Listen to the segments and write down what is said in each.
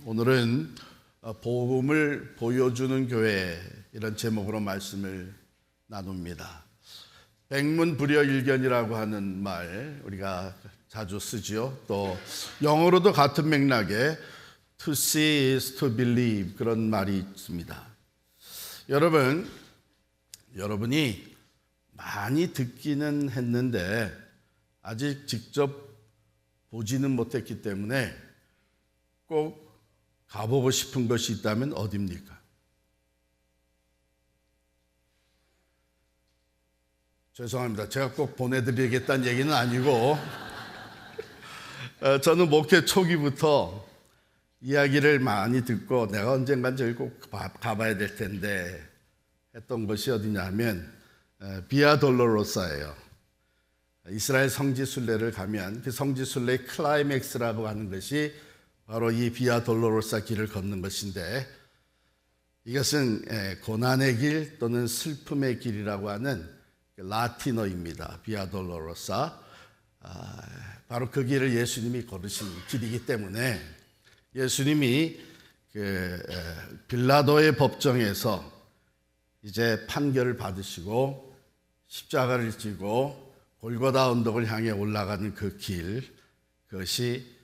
오늘은 복음을 보여주는 교회 이런 제목으로 말씀을 나눕니다. 백문불여일견이라고 하는 말 우리가 자주 쓰지요. 또 영어로도 같은 맥락에 to see is to believe 그런 말이 있습니다. 여러분이 많이 듣기는 했는데 아직 직접 보지는 못했기 때문에 꼭 가보고 싶은 것이 있다면 어디입니까? 죄송합니다. 제가 꼭 보내드리겠다는 얘기는 아니고 저는 목회 초기부터 이야기를 많이 듣고 내가 언젠간 저기 꼭 가봐야 될 텐데 했던 것이 어디냐 하면 비아 돌로로사예요. 이스라엘 성지순례를 가면 그 성지순례의 클라이맥스라고 하는 것이 바로 이 비아 돌로로사 길을 걷는 것인데, 이것은 고난의 길 또는 슬픔의 길이라고 하는 라틴어입니다. 비아 돌로로사. 바로 그 길을 예수님이 걸으신 길이기 때문에 예수님이 빌라도의 법정에서 이제 판결을 받으시고 십자가를 지고 골고다 언덕을 향해 올라가는 그 길, 그것이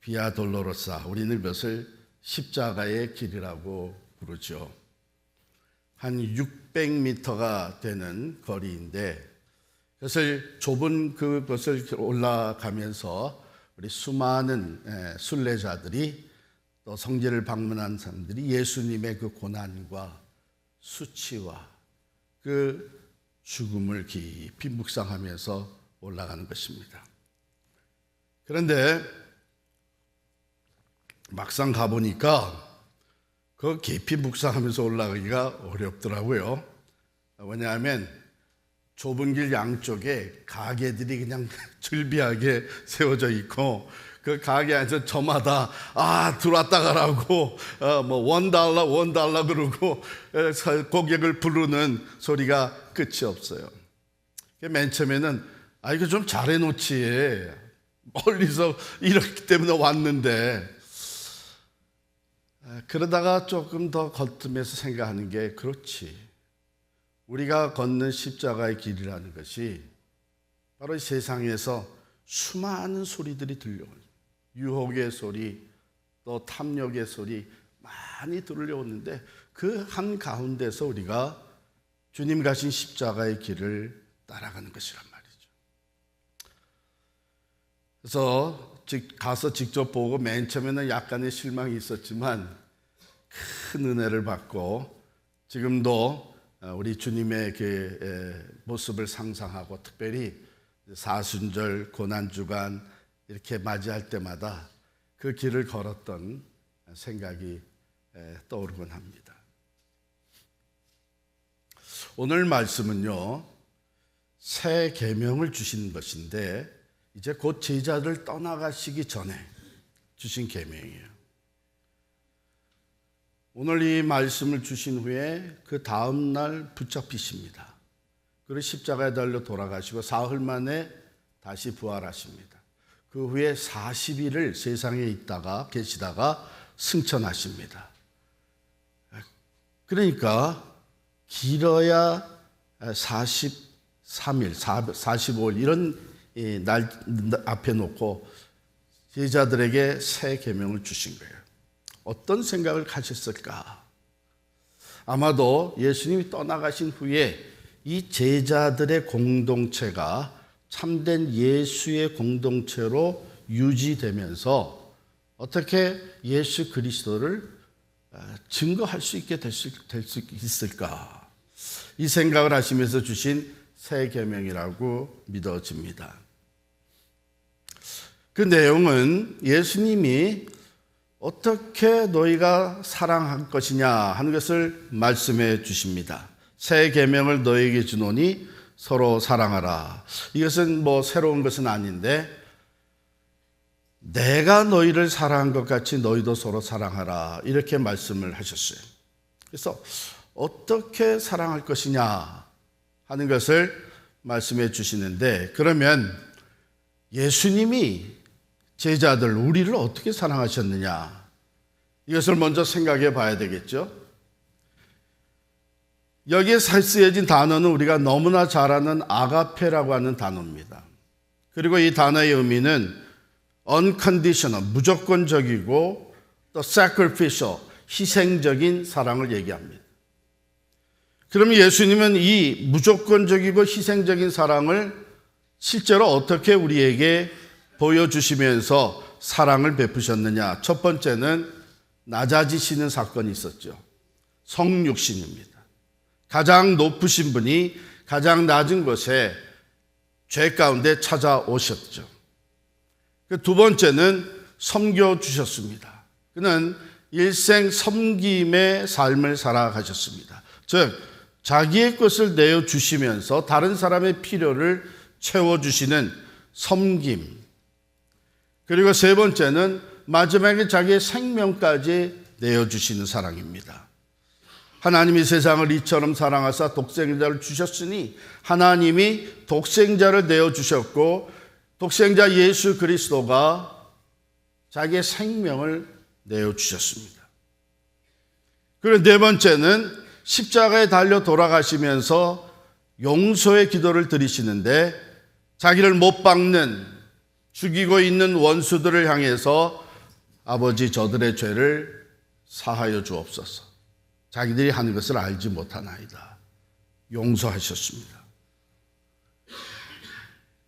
비아 돌로로사, 우리는 그것을 십자가의 길이라고 부르죠. 한 600m가 되는 거리인데 그것을 좁은 그것을 올라가면서 우리 수많은 순례자들이 또 성지를 방문한 사람들이 예수님의 그 고난과 수치와 그 죽음을 깊이 묵상하면서 올라가는 것입니다. 그런데 막상 가보니까 그 깊이 묵상하면서 올라가기가 어렵더라고요. 왜냐하면 좁은 길 양쪽에 가게들이 그냥 즐비하게 세워져 있고 그 가게 안에서 저마다 들어왔다 가라고 $1 그러고 고객을 부르는 소리가 끝이 없어요. 맨 처음에는 이거 좀 잘해놓지, 멀리서 이렇기 때문에 왔는데, 그러다가 조금 더 걷으면서 생각하는 게, 그렇지, 우리가 걷는 십자가의 길이라는 것이 바로 세상에서 수많은 소리들이 들려오는, 유혹의 소리, 또 탐욕의 소리 많이 들려오는데 그 한가운데서 우리가 주님 가신 십자가의 길을 따라가는 것이란 말이죠. 그래서 가서 직접 보고 맨 처음에는 약간의 실망이 있었지만 큰 은혜를 받고 지금도 우리 주님의 그 모습을 상상하고 특별히 사순절, 고난주간 이렇게 맞이할 때마다 그 길을 걸었던 생각이 떠오르곤 합니다. 오늘 말씀은요, 새 계명을 주신 것인데 이제 곧 제자들 떠나가시기 전에 주신 계명이에요. 오늘 이 말씀을 주신 후에 그 다음 날 붙잡히십니다. 그리고 십자가에 달려 돌아가시고 사흘 만에 다시 부활하십니다. 그 후에 40일을 세상에 계시다가 승천하십니다. 그러니까 길어야 43일, 45일 이런 날 앞에 놓고 제자들에게 새 계명을 주신 거예요. 어떤 생각을 가졌을까? 아마도 예수님이 떠나가신 후에 이 제자들의 공동체가 참된 예수의 공동체로 유지되면서 어떻게 예수 그리스도를 증거할 수 있게 될 수 있을까? 이 생각을 하시면서 주신 새 계명이라고 믿어집니다. 그 내용은 예수님이 어떻게 너희가 사랑할 것이냐 하는 것을 말씀해 주십니다. 새 계명을 너희에게 주노니 서로 사랑하라. 이것은 새로운 것은 아닌데, 내가 너희를 사랑한 것 같이 너희도 서로 사랑하라, 이렇게 말씀을 하셨어요. 그래서 어떻게 사랑할 것이냐 하는 것을 말씀해 주시는데, 그러면 예수님이 제자들, 우리를 어떻게 사랑하셨느냐? 이것을 먼저 생각해 봐야 되겠죠. 여기에 쓰여진 단어는 우리가 너무나 잘 아는 아가페라고 하는 단어입니다. 그리고 이 단어의 의미는 unconditional, 무조건적이고 또 sacrificial, 희생적인 사랑을 얘기합니다. 그럼 예수님은 이 무조건적이고 희생적인 사랑을 실제로 어떻게 우리에게 보여주시면서 사랑을 베푸셨느냐? 첫 번째는 낮아지시는 사건이 있었죠. 성육신입니다. 가장 높으신 분이 가장 낮은 곳에 죄 가운데 찾아오셨죠. 두 번째는 섬겨주셨습니다. 그는 일생 섬김의 삶을 살아가셨습니다. 즉 자기의 것을 내어주시면서 다른 사람의 필요를 채워주시는 섬김. 그리고 세 번째는 마지막에 자기의 생명까지 내어주시는 사랑입니다. 하나님이 세상을 이처럼 사랑하사 독생자를 주셨으니 하나님이 독생자를 내어주셨고 독생자 예수 그리스도가 자기의 생명을 내어주셨습니다. 그리고 네 번째는 십자가에 달려 돌아가시면서 용서의 기도를 드리시는데 자기를 못 박는 죽이고 있는 원수들을 향해서 아버지 저들의 죄를 사하여 주옵소서. 자기들이 하는 것을 알지 못하나이다. 용서하셨습니다.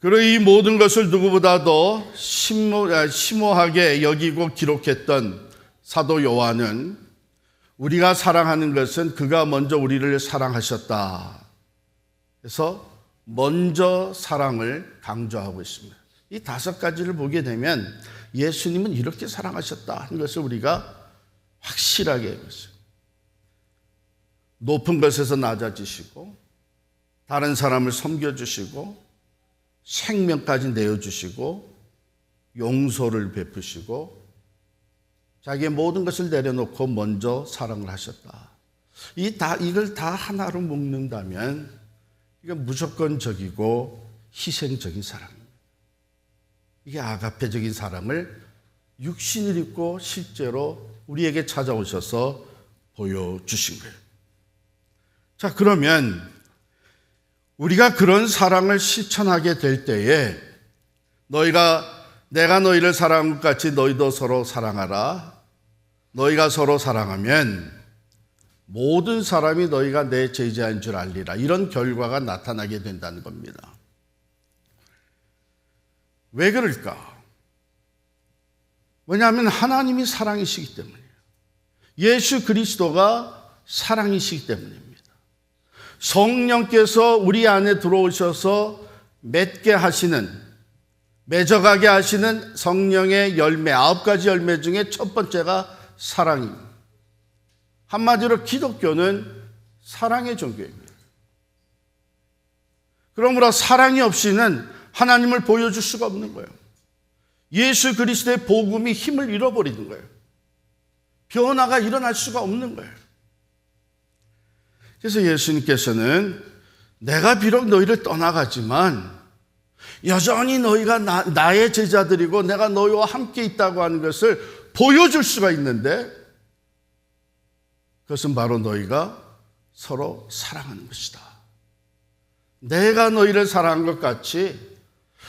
그리고 이 모든 것을 누구보다도 심오하게 여기고 기록했던 사도 요한은 우리가 사랑하는 것은 그가 먼저 우리를 사랑하셨다. 그래서 먼저 사랑을 강조하고 있습니다. 이 다섯 가지를 보게 되면 예수님은 이렇게 사랑하셨다 하는 것을 우리가 확실하게 알고 있어요. 높은 것에서 낮아지시고 다른 사람을 섬겨주시고 생명까지 내어주시고 용서를 베푸시고 자기의 모든 것을 내려놓고 먼저 사랑을 하셨다. 이걸 다 하나로 묶는다면 이건 무조건적이고 희생적인 사랑입니다. 이게 아가페적인 사랑을 육신을 입고 실제로 우리에게 찾아오셔서 보여주신 거예요. 자, 그러면 우리가 그런 사랑을 실천하게 될 때에 내가 너희를 사랑한 것 같이 너희도 서로 사랑하라. 너희가 서로 사랑하면 모든 사람이 너희가 내 제자인 줄 알리라. 이런 결과가 나타나게 된다는 겁니다. 왜 그럴까? 왜냐하면 하나님이 사랑이시기 때문이에요. 예수 그리스도가 사랑이시기 때문입니다. 성령께서 우리 안에 들어오셔서 맺게 하시는, 맺어가게 하시는 성령의 열매, 9가지 열매 중에 첫 번째가 사랑입니다. 한마디로 기독교는 사랑의 종교입니다. 그러므로 사랑이 없이는 하나님을 보여줄 수가 없는 거예요. 예수 그리스도의 복음이 힘을 잃어버리는 거예요. 변화가 일어날 수가 없는 거예요. 그래서 예수님께서는 내가 비록 너희를 떠나가지만 여전히 너희가 나의 제자들이고 내가 너희와 함께 있다고 하는 것을 보여줄 수가 있는데 그것은 바로 너희가 서로 사랑하는 것이다. 내가 너희를 사랑한 것 같이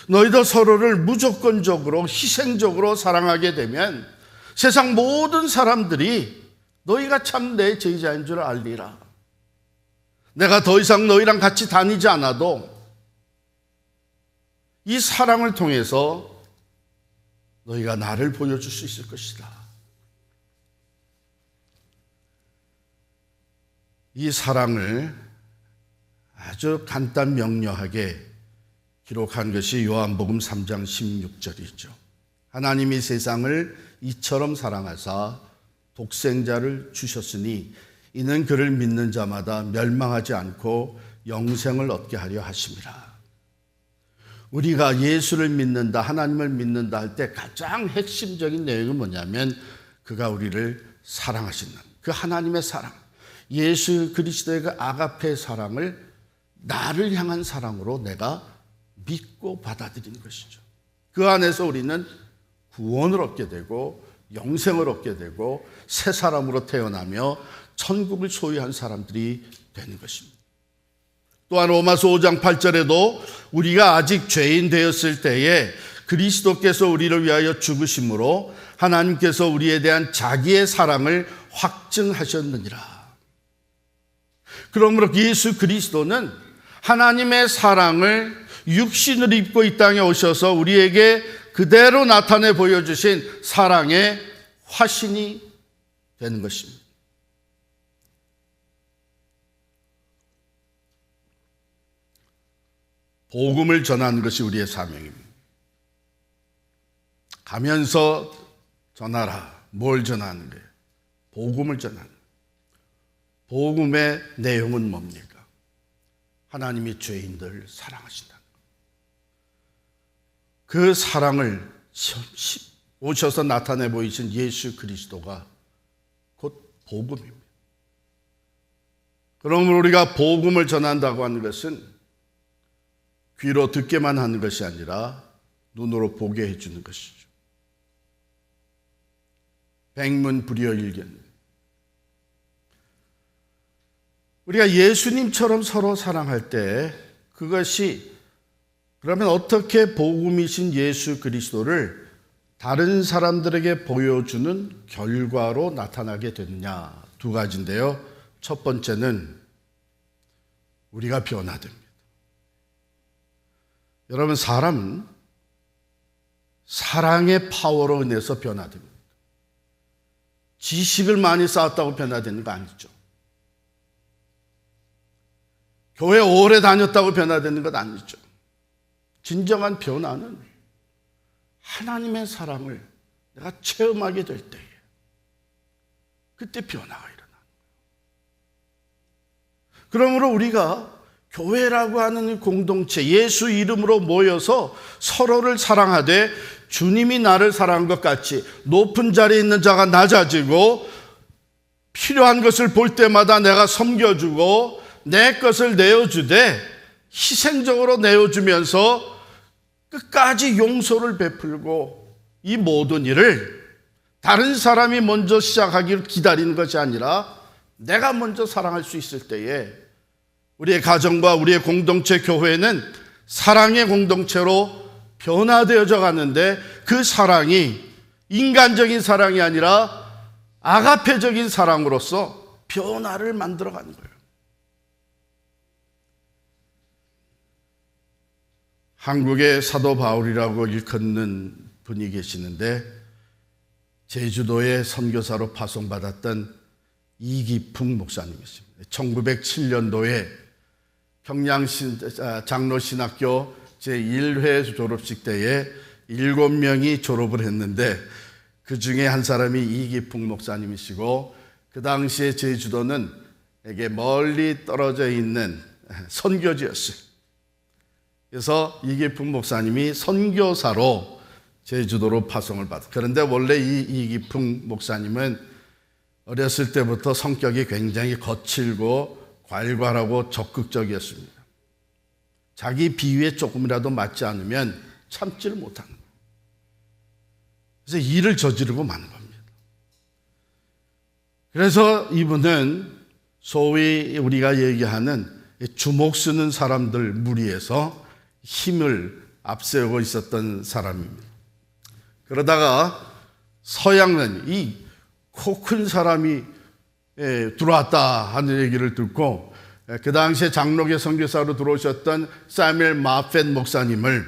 너희도 서로를 무조건적으로 희생적으로 사랑하게 되면 세상 모든 사람들이 너희가 참 내 제자인 줄 알리라. 내가 더 이상 너희랑 같이 다니지 않아도 이 사랑을 통해서 너희가 나를 보여줄 수 있을 것이다. 이 사랑을 아주 간단 명료하게 기록한 것이 요한복음 3장 16절이죠. 하나님이 세상을 이처럼 사랑하사 독생자를 주셨으니 이는 그를 믿는 자마다 멸망하지 않고 영생을 얻게 하려 하심이라. 우리가 예수를 믿는다, 하나님을 믿는다 할 때 가장 핵심적인 내용은 뭐냐면 그가 우리를 사랑하신다. 그 하나님의 사랑, 예수 그리스도의 그 아가페 사랑을 나를 향한 사랑으로 내가 믿고 받아들이는 것이죠. 그 안에서 우리는 구원을 얻게 되고 영생을 얻게 되고 새 사람으로 태어나며 천국을 소유한 사람들이 되는 것입니다. 또한 로마서 5장 8절에도 우리가 아직 죄인 되었을 때에 그리스도께서 우리를 위하여 죽으심으로 하나님께서 우리에 대한 자기의 사랑을 확증하셨느니라. 그러므로 예수 그리스도는 하나님의 사랑을 육신을 입고 이 땅에 오셔서 우리에게 그대로 나타내 보여주신 사랑의 화신이 되는 것입니다. 복음을 전하는 것이 우리의 사명입니다. 가면서 전하라. 뭘 전하는 거예요? 복음을 전하는 거예요. 복음의 내용은 뭡니까? 하나님이 죄인들을 사랑하신다. 그 사랑을 오셔서 나타내 보이신 예수 그리스도가 곧 복음입니다. 그러므로 우리가 복음을 전한다고 하는 것은 귀로 듣게만 하는 것이 아니라 눈으로 보게 해주는 것이죠. 백문불여일견. 우리가 예수님처럼 서로 사랑할 때 그것이 그러면 어떻게 복음이신 예수 그리스도를 다른 사람들에게 보여주는 결과로 나타나게 되느냐? 두 가지인데요. 첫 번째는 우리가 변화됩니다. 여러분, 사람은 사랑의 파워로 인해서 변화됩니다. 지식을 많이 쌓았다고 변화되는 거 아니죠. 교회 오래 다녔다고 변화되는 것 아니죠. 진정한 변화는 하나님의 사랑을 내가 체험하게 될 때에 그때 변화가 일어나는 거예요. 그러므로 우리가 교회라고 하는 공동체, 예수 이름으로 모여서 서로를 사랑하되 주님이 나를 사랑한 것 같이 높은 자리에 있는 자가 낮아지고 필요한 것을 볼 때마다 내가 섬겨주고 내 것을 내어주되 희생적으로 내어주면서 끝까지 용서를 베풀고 이 모든 일을 다른 사람이 먼저 시작하기를 기다리는 것이 아니라 내가 먼저 사랑할 수 있을 때에 우리의 가정과 우리의 공동체 교회는 사랑의 공동체로 변화되어져 가는데 그 사랑이 인간적인 사랑이 아니라 아가페적인 사랑으로서 변화를 만들어가는 거예요. 한국의 사도 바울이라고 일컫는 분이 계시는데 제주도에 선교사로 파송받았던 이기풍 목사님이십니다. 1907년도에 평양 장로신학교 제1회 졸업식 때에 7명이 졸업을 했는데 그 중에 한 사람이 이기풍 목사님이시고 그 당시에 제주도는 에게 멀리 떨어져 있는 선교지였어요. 그래서 이기풍 목사님이 선교사로 제주도로 파송을 받았어요. 그런데 원래 이 이기풍 목사님은 어렸을 때부터 성격이 굉장히 거칠고 괄괄하고 적극적이었습니다. 자기 비위에 조금이라도 맞지 않으면 참지를 못하는 거예요. 그래서 일을 저지르고 마는 겁니다. 그래서 이분은 소위 우리가 얘기하는 주먹 쓰는 사람들 무리에서 힘을 앞세우고 있었던 사람입니다. 그러다가 서양은 이 코 큰 사람이 들어왔다 하는 얘기를 듣고 그 당시에 장로교 선교사로 들어오셨던 사뮤엘 마펜 목사님을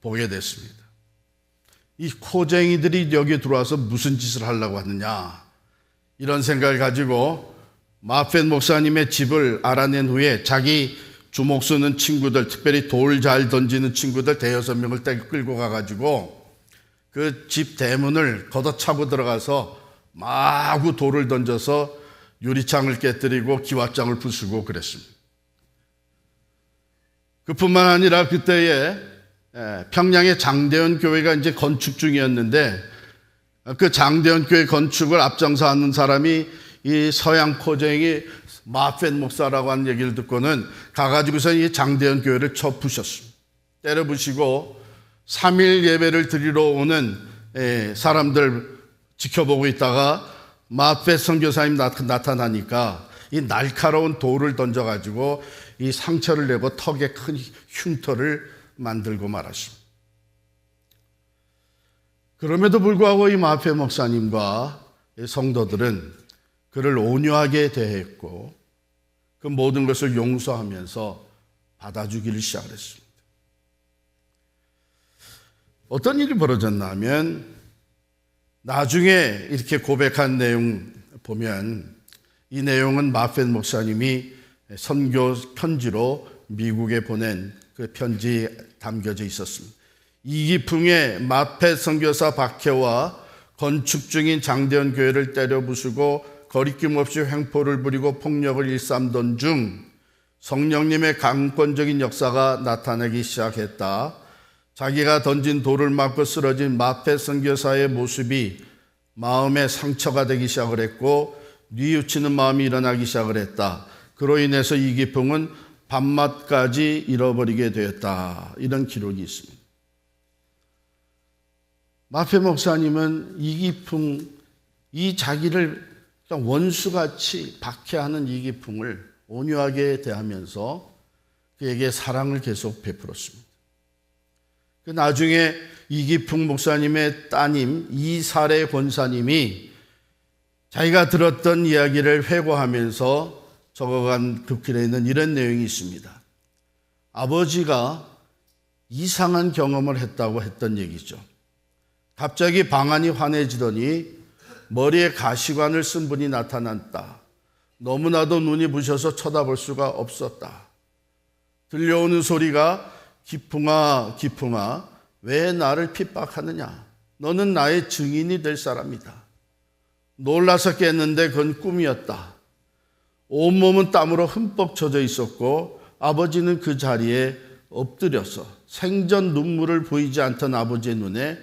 보게 됐습니다. 이 코쟁이들이 여기에 들어와서 무슨 짓을 하려고 하느냐 이런 생각을 가지고 마펜 목사님의 집을 알아낸 후에 자기 주먹 쓰는 친구들, 특별히 돌 잘 던지는 친구들 5-6명을 끌고 가가지고 그 집 대문을 걷어차고 들어가서 마구 돌을 던져서 유리창을 깨뜨리고 기와장을 부수고 그랬습니다. 그뿐만 아니라 그때에 평양의 장대현 교회가 이제 건축 중이었는데 그 장대현 교회 건축을 앞장서 하는 사람이 이 서양 코쟁이 마펜 목사라고 하는 얘기를 듣고는 가가지고서 이 장대현 교회를 쳐 부셨습니다. 때려 부시고 3일 예배를 드리러 오는 사람들 지켜보고 있다가 마펫 선교사님 나타나니까 이 날카로운 돌을 던져가지고 이 상처를 내고 턱에 큰 흉터를 만들고 말았습니다. 그럼에도 불구하고 이 마펫 목사님과 성도들은 그를 온유하게 대했고 그 모든 것을 용서하면서 받아주기를 시작했습니다. 어떤 일이 벌어졌냐면 나중에 이렇게 고백한 내용 보면 이 내용은 마펫 목사님이 선교 편지로 미국에 보낸 그 편지에 담겨져 있었습니다. 이기풍의 마펫 선교사 박해와 건축 중인 장대현 교회를 때려 부수고 거리낌 없이 횡포를 부리고 폭력을 일삼던 중 성령님의 강권적인 역사가 나타나기 시작했다. 자기가 던진 돌을 맞고 쓰러진 마펫 선교사의 모습이 마음에 상처가 되기 시작을 했고 뉘우치는 마음이 일어나기 시작을 했다. 그로 인해서 이기풍은 밤낮까지 잃어버리게 되었다. 이런 기록이 있습니다. 마펫 목사님은 이기풍, 이 자기를 원수같이 박해하는 이기풍을 온유하게 대하면서 그에게 사랑을 계속 베풀었습니다. 나중에 이기풍 목사님의 따님 이사례 권사님이 자기가 들었던 이야기를 회고하면서 적어간 급길에 있는 이런 내용이 있습니다. 아버지가 이상한 경험을 했다고 했던 얘기죠. 갑자기 방안이 환해지더니 머리에 가시관을 쓴 분이 나타났다. 너무나도 눈이 부셔서 쳐다볼 수가 없었다. 들려오는 소리가 기풍아 기풍아 왜 나를 핍박하느냐. 너는 나의 증인이 될 사람이다. 놀라서 깼는데 그건 꿈이었다. 온몸은 땀으로 흠뻑 젖어 있었고 아버지는 그 자리에 엎드려서 생전 눈물을 보이지 않던 아버지의 눈에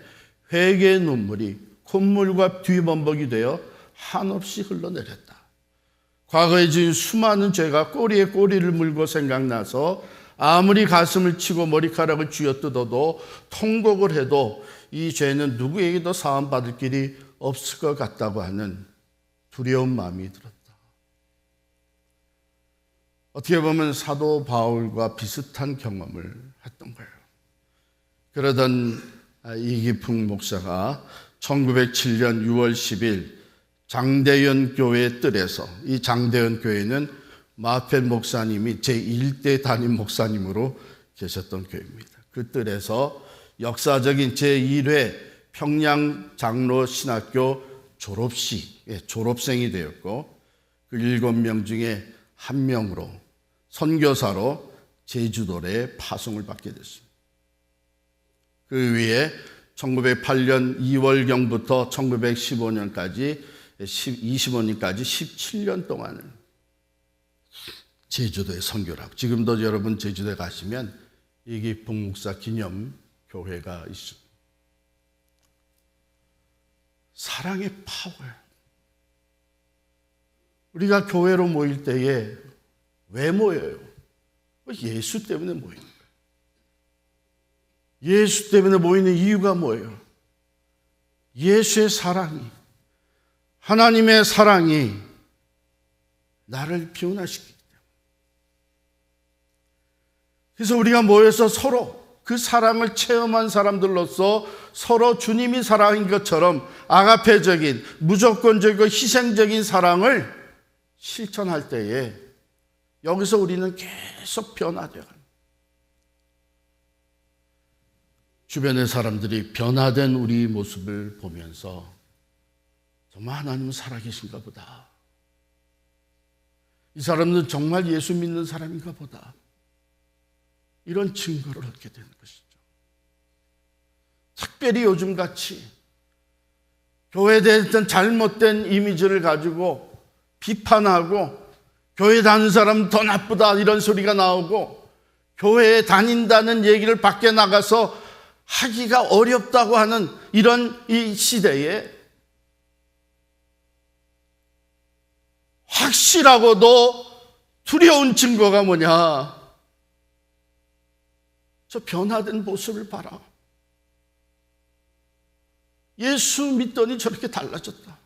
회개의 눈물이 콧물과 뒤범벅이 되어 한없이 흘러내렸다. 과거에 지은 수많은 죄가 꼬리에 꼬리를 물고 생각나서 아무리 가슴을 치고 머리카락을 쥐어뜯어도 통곡을 해도 이 죄는 누구에게도 사함받을 길이 없을 것 같다고 하는 두려운 마음이 들었다. 어떻게 보면 사도 바울과 비슷한 경험을 했던 거예요. 그러던 이기풍 목사가 1907년 6월 10일 장대현 교회 뜰에서, 이 장대현 교회는 마펫 목사님이 제1대 담임 목사님으로 계셨던 교회입니다. 그 뜰에서 역사적인 제1회 평양 장로 신학교 졸업생이 되었고 그 7명 중에 한 명으로 선교사로 제주도에 파송을 받게 됐습니다. 그 위에 1908년 2월경부터 1915년까지 17년 동안을 제주도에 선교를 하고, 지금도 여러분 제주도에 가시면 이기풍 목사 기념 교회가 있습니다. 사랑의 파워예요. 우리가 교회로 모일 때에 왜 모여요? 예수 때문에 모이는 거예요. 예수 때문에 모이는 이유가 뭐예요? 예수의 사랑이, 하나님의 사랑이 나를 변화시키기 때문에. 그래서 우리가 모여서 서로 그 사랑을 체험한 사람들로서 서로 주님이 사랑인 것처럼 아가페적인, 무조건적이고 희생적인 사랑을 실천할 때에 여기서 우리는 계속 변화되어 갑니다. 주변의 사람들이 변화된 우리 모습을 보면서 정말 하나님은 살아계신가 보다. 이 사람은 정말 예수 믿는 사람인가 보다. 이런 증거를 얻게 되는 것이죠. 특별히 요즘같이 교회에 대한 잘못된 이미지를 가지고 비판하고 교회 다니는 사람은 더 나쁘다 이런 소리가 나오고 교회에 다닌다는 얘기를 밖에 나가서 하기가 어렵다고 하는 이런 이 시대에 확실하고도 두려운 증거가 뭐냐? 저 변화된 모습을 봐라. 예수 믿더니 저렇게 달라졌다.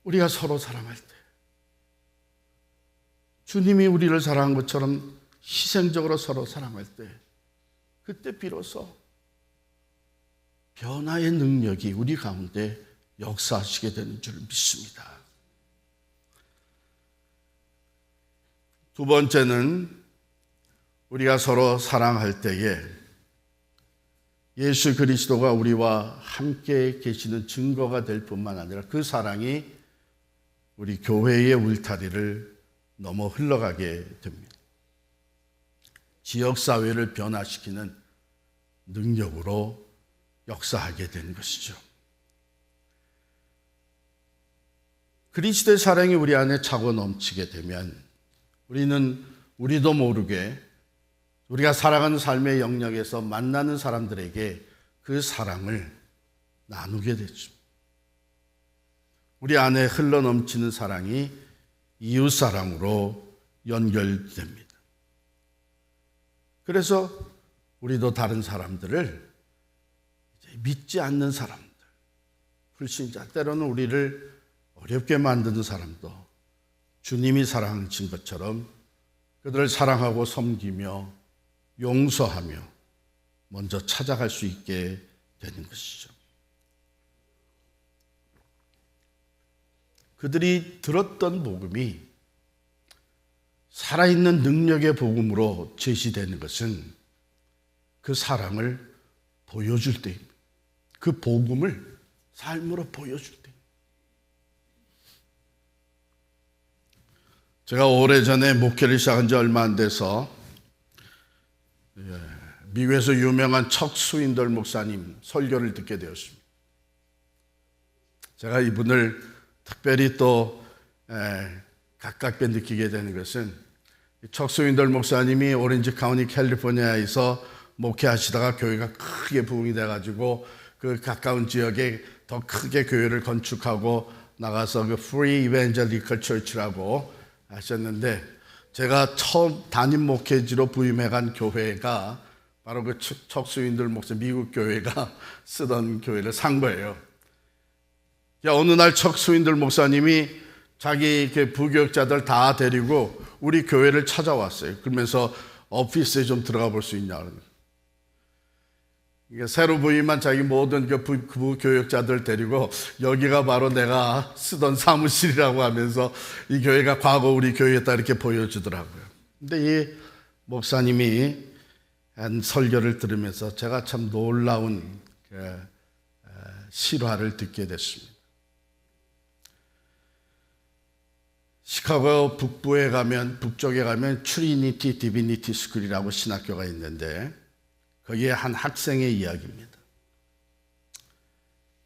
우리가 서로 사랑할 때, 주님이 우리를 사랑한 것처럼 희생적으로 서로 사랑할 때, 그때 비로소 변화의 능력이 우리 가운데 역사하시게 되는 줄 믿습니다. 두 번째는 우리가 서로 사랑할 때에 예수 그리스도가 우리와 함께 계시는 증거가 될 뿐만 아니라 그 사랑이 우리 교회의 울타리를 넘어 흘러가게 됩니다. 지역사회를 변화시키는 능력으로 역사하게 된 것이죠. 그리스도의 사랑이 우리 안에 차고 넘치게 되면 우리도 모르게 우리가 살아가는 삶의 영역에서 만나는 사람들에게 그 사랑을 나누게 되죠. 우리 안에 흘러넘치는 사랑이 이웃사랑으로 연결됩니다. 그래서 우리도 다른 사람들을 믿지 않는 사람들, 불신자, 때로는 우리를 어렵게 만드는 사람도 주님이 사랑하신 것처럼 그들을 사랑하고 섬기며 용서하며 먼저 찾아갈 수 있게 되는 것이죠. 그들이 들었던 복음이 살아있는 능력의 복음으로 제시되는 것은 그 사랑을 보여줄 때입니다. 그 복음을 삶으로 보여줄 때. 제가 오래전에 목회를 시작한 지 얼마 안 돼서 미국에서 유명한 척 스윈덜 목사님 설교를 듣게 되었습니다. 제가 이분을 특별히 또 가깝게 느끼게 되는 것은 척 스윈덜 목사님이 오렌지 카운티 캘리포니아에서 목회하시다가 교회가 크게 부흥이 돼가지고 그 가까운 지역에 더 크게 교회를 건축하고 나가서 그 Free Evangelical Church라고 하셨는데, 제가 처음 담임 목회지로 부임해간 교회가 바로 그 척 스윈덜 목사 미국 교회가 쓰던 교회를 산 거예요. 어느 날 척 스윈덜 목사님이 자기 부교역자들 다 데리고 우리 교회를 찾아왔어요. 그러면서 오피스에 좀 들어가 볼 수 있냐. 새로 부임한 자기 모든 부교역자들 데리고 여기가 바로 내가 쓰던 사무실이라고 하면서 이 교회가 과거 우리 교회였다 이렇게 보여주더라고요. 근데 이 목사님이 한 설교를 들으면서 제가 참 놀라운 실화를 듣게 됐습니다. 시카고 북쪽에 가면 트리니티 디비니티 스쿨이라고 신학교가 있는데 거기에 한 학생의 이야기입니다.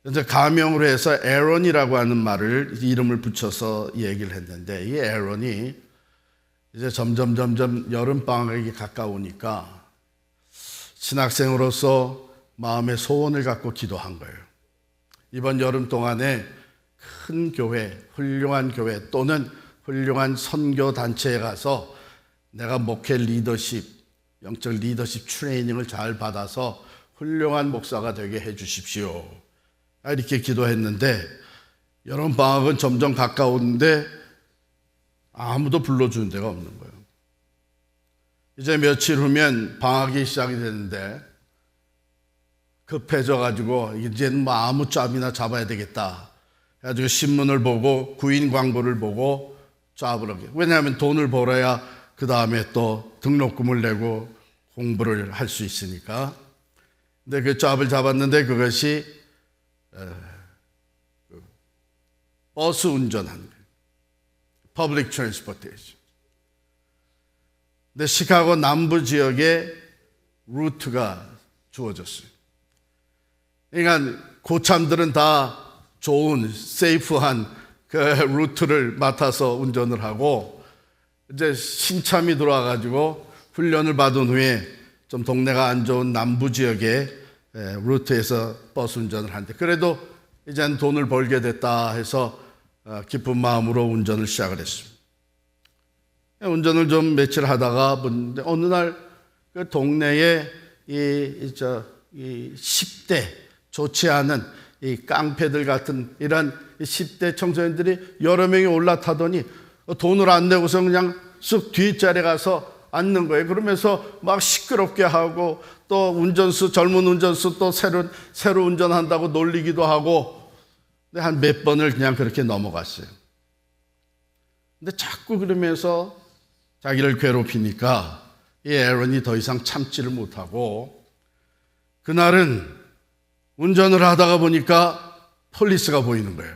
그래서 가명으로 해서 에런이라고 하는 이름을 붙여서 얘기를 했는데, 이 에런이 이제 점점 여름방학이 가까우니까 신학생으로서 마음의 소원을 갖고 기도한 거예요. 이번 여름 동안에 큰 교회, 훌륭한 교회 또는 훌륭한 선교단체에 가서 내가 목회 리더십, 영적 리더십 트레이닝을 잘 받아서 훌륭한 목사가 되게 해 주십시오. 이렇게 기도했는데 여름방학은 점점 가까운데 아무도 불러주는 데가 없는 거예요. 이제 며칠 후면 방학이 시작이 되는데 급해져가지고 이제는 뭐 아무 짭이나 잡아야 되겠다. 그래가지고 신문을 보고 구인 광고를 보고 짭을 하게. 왜냐하면 돈을 벌어야 그 다음에 또 등록금을 내고 공부를 할 수 있으니까. 근데 그 짭을 잡았는데 그것이 버스 운전하는 거예요. Public Transportation. 근데 시카고 남부 지역에 루트가 주어졌어요. 그러니까 고참들은 다 좋은, 세이프한 그 루트를 맡아서 운전을 하고, 이제 신참이 들어와가지고 훈련을 받은 후에 좀 동네가 안 좋은 남부 지역의 루트에서 버스 운전을 하는데, 그래도 이제는 돈을 벌게 됐다 해서 기쁜 마음으로 운전을 시작을 했습니다. 운전을 좀 며칠 하다가 어느 날 그 동네에 이 10대 좋지 않은 이 깡패들 같은 이런 10대 청소년들이 여러 명이 올라타더니 돈을 안 내고서 그냥 쑥 뒷자리에 가서 앉는 거예요. 그러면서 막 시끄럽게 하고 또 젊은 운전수 또 새로 운전한다고 놀리기도 하고 한 몇 번을 그냥 그렇게 넘어갔어요. 근데 자꾸 그러면서 자기를 괴롭히니까 이 에런이 더 이상 참지를 못하고 그날은 운전을 하다가 보니까 폴리스가 보이는 거예요.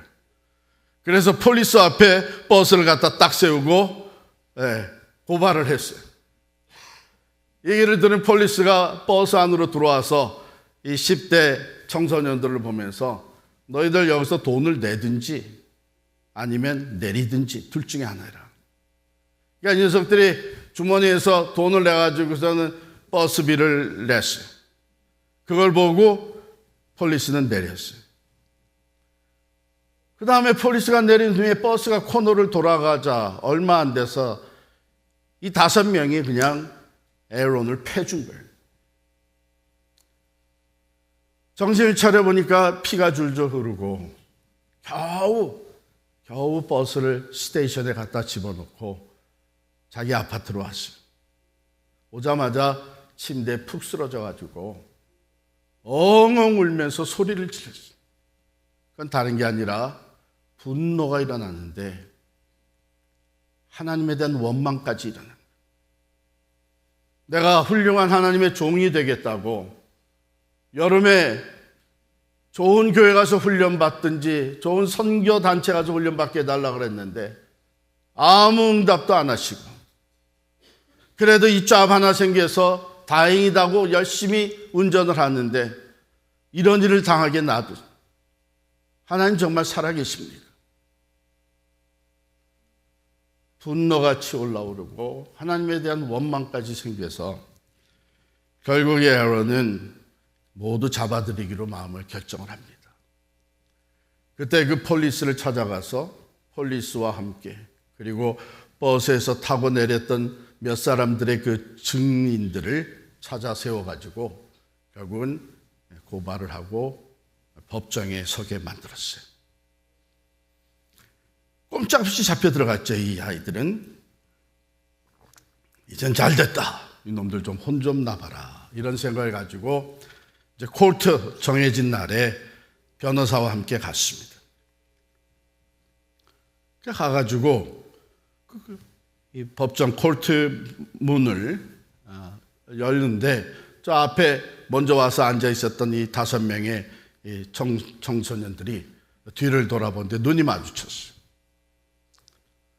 그래서 폴리스 앞에 버스를 갖다 딱 세우고 고발을 했어요. 얘기를 들은 폴리스가 버스 안으로 들어와서 이 10대 청소년들을 보면서 너희들 여기서 돈을 내든지 아니면 내리든지 둘 중에 하나라. 그러니까 이 녀석들이 주머니에서 돈을 내가지고서는 버스비를 냈어요. 그걸 보고 폴리스는 내렸어요. 그 다음에 폴리스가 내린 후에 버스가 코너를 돌아가자 얼마 안 돼서 이 5명이 그냥 에런을 패준 거예요. 정신을 차려보니까 피가 줄줄 흐르고 겨우 버스를 스테이션에 갖다 집어넣고 자기 아파트로 왔어요. 오자마자 침대에 푹 쓰러져가지고 엉엉 울면서 소리를 질렀어요. 그건 다른 게 아니라 분노가 일어나는데 하나님에 대한 원망까지 일어납니다. 내가 훌륭한 하나님의 종이 되겠다고 여름에 좋은 교회 가서 훈련받든지 좋은 선교단체 가서 훈련받게 해달라고 그랬는데 아무 응답도 안 하시고 그래도 이 잡 하나 생겨서 다행이다고 열심히 운전을 하는데 이런 일을 당하게 놔두 하나님 정말 살아계십니까? 분노같이 올라오르고 하나님에 대한 원망까지 생겨서 결국에 에런은 모두 잡아들이기로 마음을 결정을 합니다. 그때 그 폴리스를 찾아가서 폴리스와 함께 그리고 버스에서 타고 내렸던 몇 사람들의 그 증인들을 찾아 세워가지고 결국은 고발을 하고 법정에 서게 만들었어요. 꼼짝없이 잡혀 들어갔죠. 이 아이들은 이젠 잘됐다. 이놈들 좀 혼 좀 나봐라. 이런 생각을 가지고 이제 콜트 정해진 날에 변호사와 함께 갔습니다. 가가지고 이 법정 콜트 문을 열는데 저 앞에 먼저 와서 앉아 있었던 이 5명의 이 청소년들이 뒤를 돌아보는데 눈이 마주쳤어요.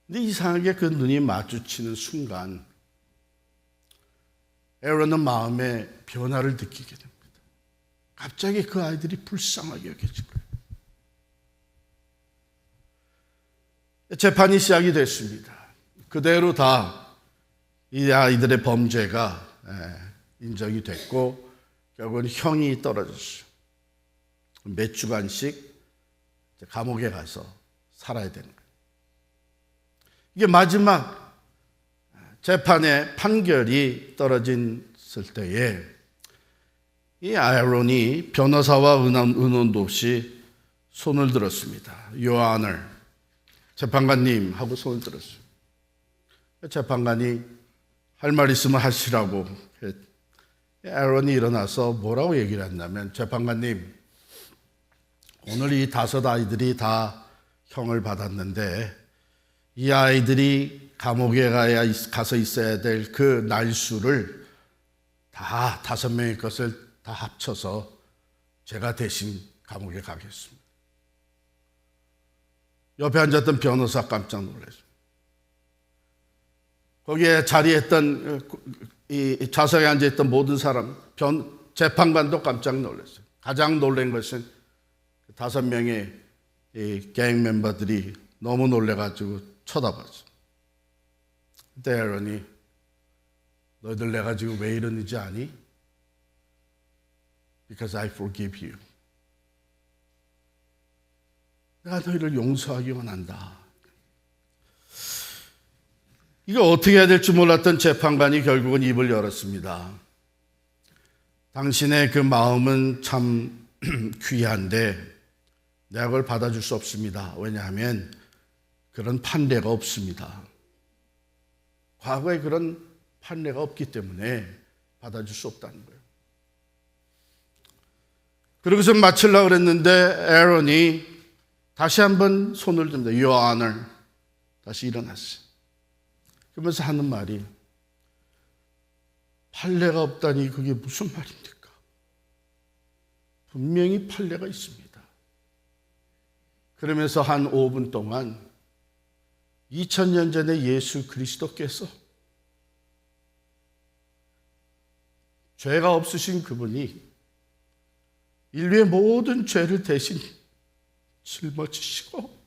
근데 이상하게 그 눈이 마주치는 순간 에런은 마음에 변화를 느끼게 됩니다. 갑자기 그 아이들이 불쌍하게 여겨진 거예요. 재판이 시작이 됐습니다. 그대로 다 이 아이들의 범죄가 인정이 됐고 결국은 형이 떨어졌어요. 몇 주간씩 감옥에 가서 살아야 되는 거예요. 이게 마지막 재판의 판결이 떨어졌을 때에 이 에런이 변호사와 의논도 없이 손을 들었습니다. Your Honor, 재판관님 하고 손을 들었어요. 재판관이 할 말 있으면 하시라고. 에런이 일어나서 뭐라고 얘기를 했냐면 재판관님, 오늘 이 5 아이들이 다 형을 받았는데 이 아이들이 감옥에 가서 있어야 될 그 날수를 다 5명의 것을 다 합쳐서 제가 대신 감옥에 가겠습니다. 옆에 앉았던 변호사 깜짝 놀랐어요. 거기에 자리했던 이 좌석에 앉아있던 모든 사람, 재판관도 깜짝 놀랐어요. 가장 놀란 것은 5명의 이 갱 멤버들이 너무 놀래가지고 쳐다봤어요. 그때 에런이 너희들 내가 지금 왜 이러는지 아니? Because I forgive you. 내가 너희를 용서하기 원한다. 이거 어떻게 해야 될지 몰랐던 재판관이 결국은 입을 열었습니다. 당신의 그 마음은 참 귀한데 내가 그걸 받아줄 수 없습니다. 왜냐하면 그런 판례가 없습니다. 과거에 그런 판례가 없기 때문에 받아줄 수 없다는 거예요. 그러고서 마치려고 그랬는데 에론이 다시 한번 손을 듭니다. Your Honor. 다시 일어났어요. 그러면서 하는 말이 판례가 없다니 그게 무슨 말입니까? 분명히 판례가 있습니다. 그러면서 한 5분 동안 2000년 전에 예수 그리스도께서 죄가 없으신 그분이 인류의 모든 죄를 대신 짊어지시고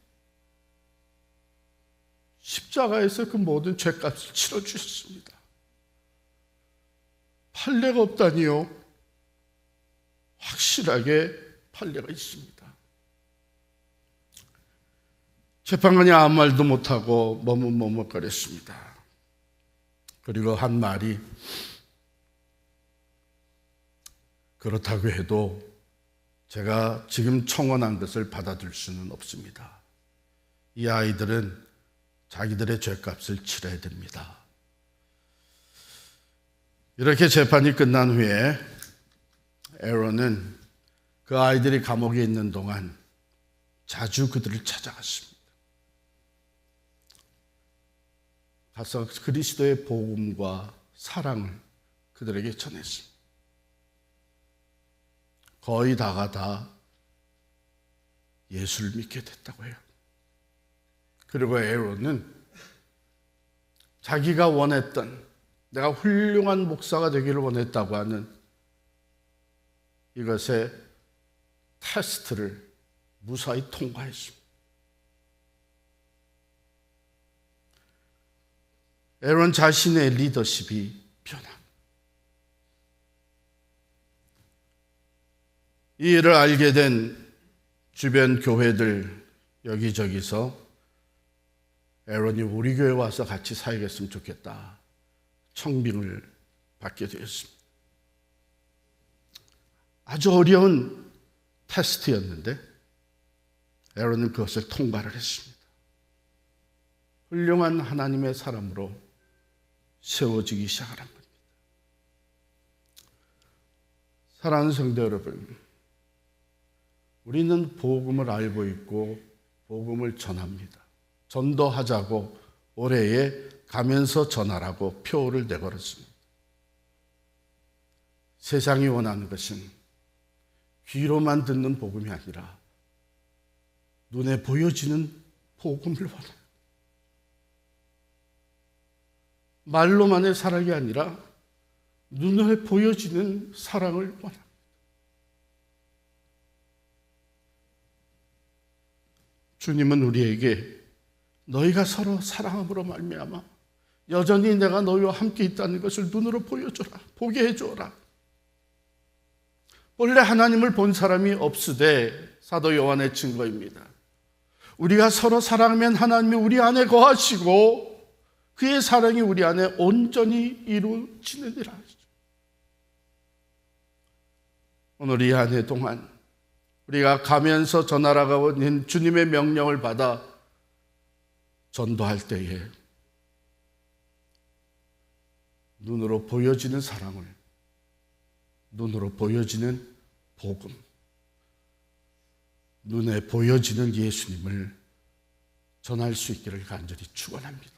십자가에서 그 모든 죄값을 치러주셨습니다. 판례가 없다니요? 확실하게 판례가 있습니다. 재판관이 아무 말도 못하고 머뭇머뭇거렸습니다. 그리고 한 말이 그렇다고 해도 제가 지금 청원한 것을 받아들 수는 없습니다. 이 아이들은 자기들의 죄값을 치러야 됩니다. 이렇게 재판이 끝난 후에 에론은 그 아이들이 감옥에 있는 동안 자주 그들을 찾아갔습니다. 가서 그리스도의 복음과 사랑을 그들에게 전했습니다. 거의 다가 다 예수를 믿게 됐다고 해요. 그리고 에론은 자기가 원했던, 내가 훌륭한 목사가 되기를 원했다고 하는 이것의 테스트를 무사히 통과했습니다. 에론 자신의 리더십이 변합니다. 이 일을 알게 된 주변 교회들 여기저기서 에론이 우리 교회 와서 같이 사역했으면 좋겠다 청빙을 받게 되었습니다. 아주 어려운 테스트였는데 에론은 그것을 통과를 했습니다. 훌륭한 하나님의 사람으로 세워지기 시작한 겁니다. 사랑하는 성도 여러분, 우리는 복음을 알고 있고 복음을 전합니다. 전도하자고 올해에 가면서 전하라고 표를 내걸었습니다. 세상이 원하는 것은 귀로만 듣는 복음이 아니라 눈에 보여지는 복음을 원해요. 말로만의 사랑이 아니라 눈에 보여지는 사랑을 원합니다. 주님은 우리에게 너희가 서로 사랑함으로 말미암아 여전히 내가 너희와 함께 있다는 것을 눈으로 보여줘라, 보게 해줘라. 원래 하나님을 본 사람이 없으되 사도 요한의 증거입니다. 우리가 서로 사랑하면 하나님이 우리 안에 거하시고 그의 사랑이 우리 안에 온전히 이루어지느니라. 오늘 이 한 해 동안 우리가 가면서 전하라고 하는 주님의 명령을 받아 전도할 때에 눈으로 보여지는 사랑을, 눈으로 보여지는 복음, 눈에 보여지는 예수님을 전할 수 있기를 간절히 축원합니다.